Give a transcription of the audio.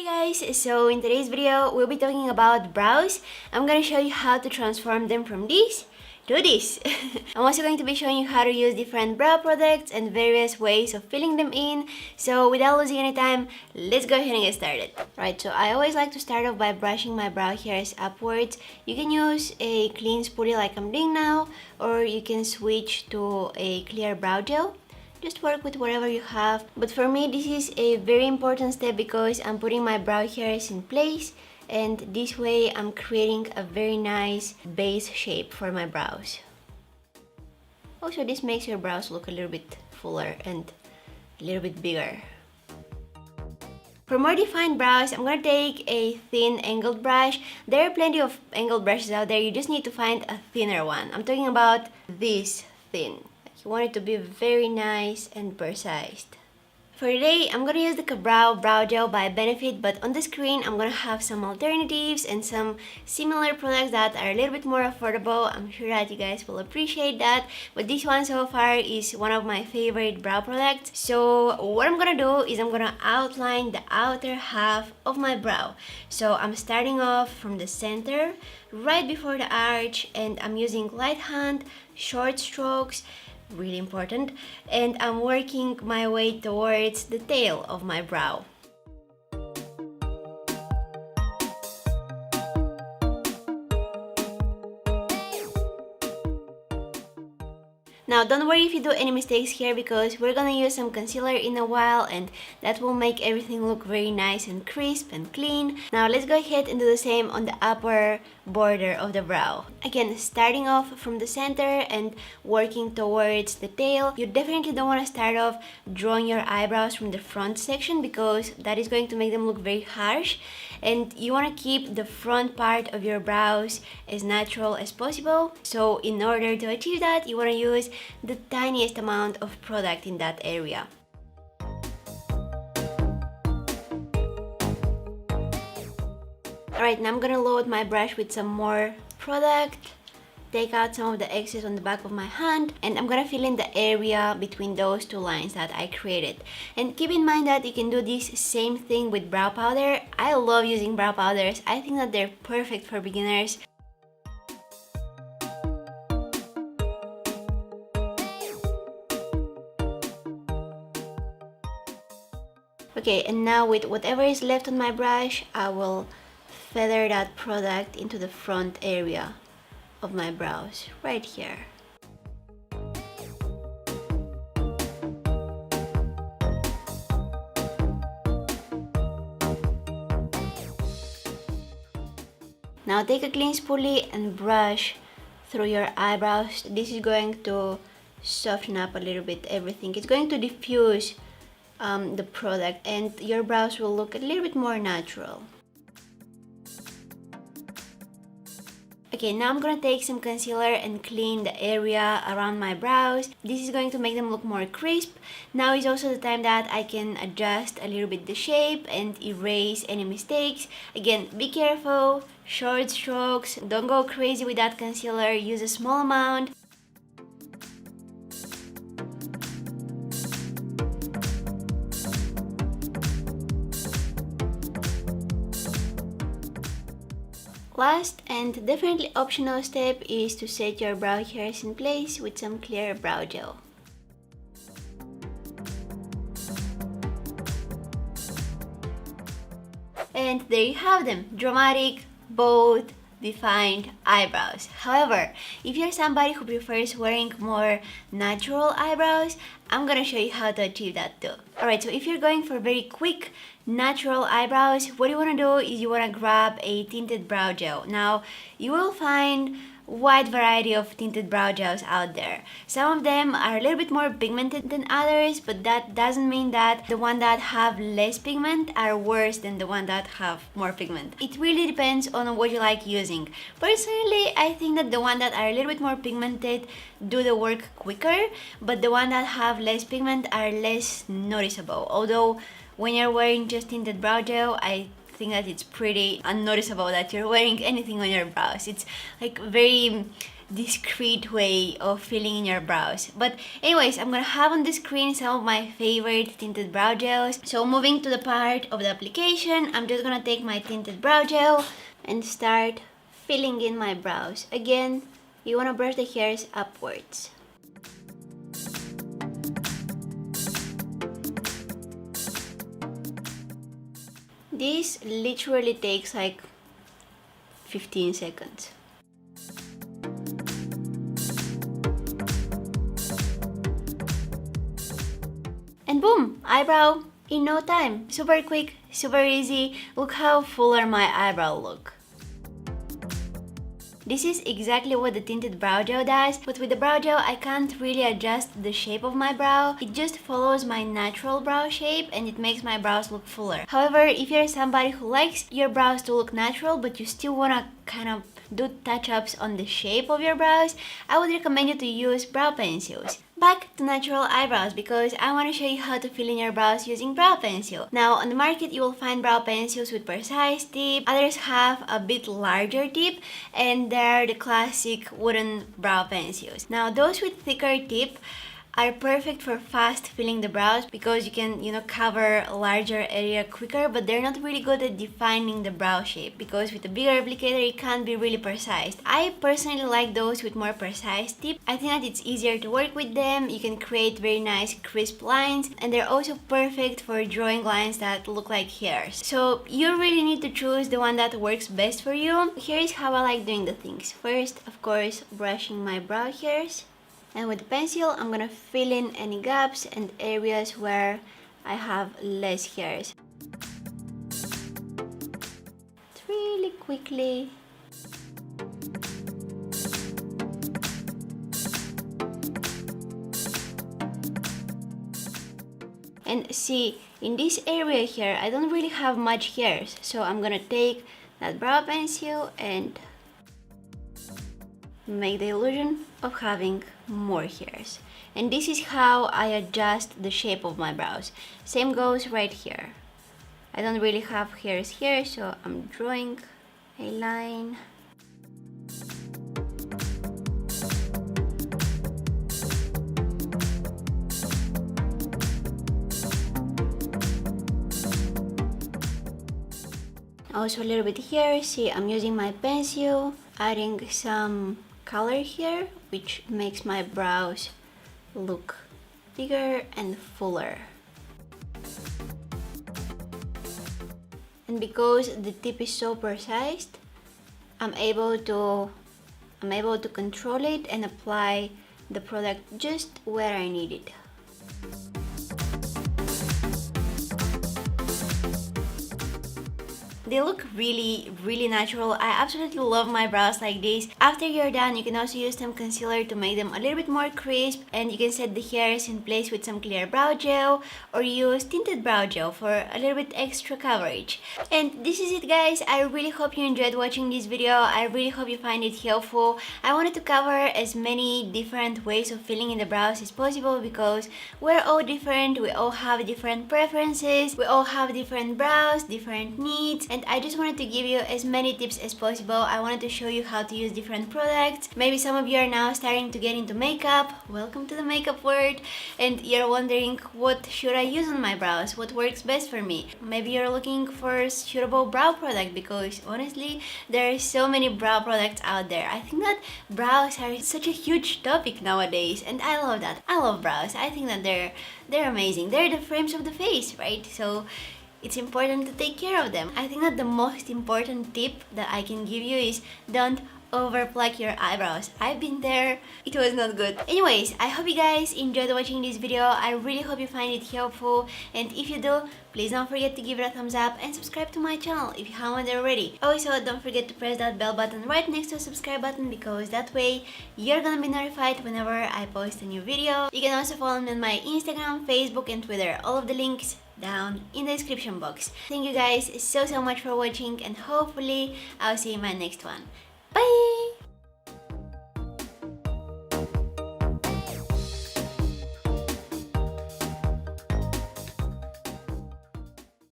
Guys, so in today's video we'll be talking about brows. I'm gonna show you how to transform them from this to this. I'm also going to be showing you how to use different brow products and various ways of filling them in. So without losing any time, let's go ahead and get started. Right, so I always like to start off by brushing my brow hairs upwards. You can use a clean spoolie like I'm doing now, or you can switch to a clear brow gel. Just work with whatever you have, but for me this is a very important step because I'm putting my brow hairs in place, and this way I'm creating a very nice base shape for my brows. Also, this makes your brows look a little bit fuller and a little bit bigger. For more defined brows, I'm gonna take a thin angled brush. There are plenty of angled brushes out there, you just need to find a thinner one. I'm talking about this thin. You want it to be very nice and precise. For today, I'm gonna use the Brow Gel by Benefit, but on the screen I'm gonna have some alternatives and some similar products that are a little bit more affordable. I'm sure that you guys will appreciate that, but this one so far is one of my favorite brow products. So what I'm gonna do is I'm gonna outline the outer half of my brow. So I'm starting off from the center, right before the arch, and I'm using light hand, short strokes, really important, and I'm working my way towards the tail of my brow. Now don't worry if you do any mistakes here, because we're gonna use some concealer in a while and that will make everything look very nice and crisp and clean. Now let's go ahead and do the same on the upper border of the brow. Again, starting off from the center and working towards the tail. You definitely don't want to start off drawing your eyebrows from the front section because that is going to make them look very harsh, and you want to keep the front part of your brows as natural as possible. So in order to achieve that, you want to use the tiniest amount of product in that area. Alright, now I'm gonna load my brush with some more product, take out some of the excess on the back of my hand, and I'm gonna fill in the area between those two lines that I created. And keep in mind that you can do this same thing with brow powder. I love using brow powders. I think that they're perfect for beginners. Okay, and now with whatever is left on my brush, I will feather that product into the front area of my brows, right here. Now take a clean spoolie and brush through your eyebrows. This is going to soften up a little bit everything. It's going to diffuse the product, and your brows will look a little bit more natural. Okay, now I'm gonna take some concealer and clean the area around my brows. This is going to make them look more crisp. Now is also the time that I can adjust a little bit the shape and erase any mistakes. Again, be careful, short strokes, don't go crazy with that concealer, use a small amount. Last and definitely optional step is to set your brow hairs in place with some clear brow gel. And there you have them, dramatic, bold, defined eyebrows. However, if you're somebody who prefers wearing more natural eyebrows, I'm gonna show you how to achieve that too. Alright, so if you're going for very quick, natural eyebrows, what you wanna do is you wanna grab a tinted brow gel. Now, you will find wide variety of tinted brow gels out there. Some of them are a little bit more pigmented than others, but that doesn't mean that the ones that have less pigment are worse than the ones that have more pigment. It really depends on what you like using. Personally, I think that the ones that are a little bit more pigmented do the work quicker, but the ones that have less pigment are less noticeable. Although when you're wearing just tinted brow gel, I think that it's pretty unnoticeable that you're wearing anything on your brows. It's like very discreet way of filling in your brows. But anyways, I'm gonna have on the screen some of my favorite tinted brow gels. So moving to the part of the application, I'm just gonna take my tinted brow gel and start filling in my brows. Again, you wanna brush the hairs upwards. This literally takes like 15 seconds. And boom! Eyebrow in no time. Super quick, super easy. Look how fuller my eyebrow look. This is exactly what the tinted brow gel does, but with the brow gel I can't really adjust the shape of my brow. It just follows my natural brow shape and it makes my brows look fuller. However, if you're somebody who likes your brows to look natural but you still wanna kind of do touch-ups on the shape of your brows, I would recommend you to use brow pencils. Back to natural eyebrows because I want to show you how to fill in your brows using brow pencil. Now on the market you will find brow pencils with precise tip, others have a bit larger tip, and they're the classic wooden brow pencils. Now those with thicker tip are perfect for fast filling the brows because you can, cover a larger area quicker, but they're not really good at defining the brow shape because with a bigger applicator it can't be really precise. I personally like those with more precise tip. I think that it's easier to work with them, you can create very nice crisp lines, and they're also perfect for drawing lines that look like hairs. So you really need to choose the one that works best for you. Here is how I like doing the things. First, of course, brushing my brow hairs. And with the pencil, I'm gonna fill in any gaps and areas where I have less hairs. It's really quickly. And see, in this area here, I don't really have much hairs. So I'm gonna take that brow pencil and make the illusion of having more hairs. And this is how I adjust the shape of my brows. Same goes right here. I don't really have hairs here, so I'm drawing a line. Also a little bit here. See, I'm using my pencil, adding some color here, which makes my brows look bigger and fuller. And because the tip is so precise, I'm able to control it and apply the product just where I need it. They look really, really natural. I absolutely love my brows like this. After you're done, you can also use some concealer to make them a little bit more crisp, and you can set the hairs in place with some clear brow gel or use tinted brow gel for a little bit extra coverage. And this is it, guys. I really hope you enjoyed watching this video. I really hope you find it helpful. I wanted to cover as many different ways of filling in the brows as possible because we're all different, we all have different preferences, we all have different brows, different needs, and I just wanted to give you as many tips as possible. I wanted to show you how to use different products. Maybe some of you are now starting to get into makeup. Welcome to the makeup world. And you're wondering, what should I use on my brows? What works best for me? Maybe you're looking for a suitable brow product because honestly, there are so many brow products out there. I think that brows are such a huge topic nowadays, and I love that. I love brows. I think that they're amazing. They're the frames of the face, right? So it's important to take care of them. I think that the most important tip that I can give you is don't over pluck your eyebrows. I've been there, it was not good. Anyways, I hope you guys enjoyed watching this video. I really hope you find it helpful, and if you do, please don't forget to give it a thumbs up and subscribe to my channel if you haven't already. Also, don't forget to press that bell button right next to the subscribe button because that way you're gonna be notified whenever I post a new video. You can also follow me on my Instagram, Facebook and Twitter. All of the links down in the description box. Thank you guys so much for watching, and hopefully I'll see you in my next one. Bye!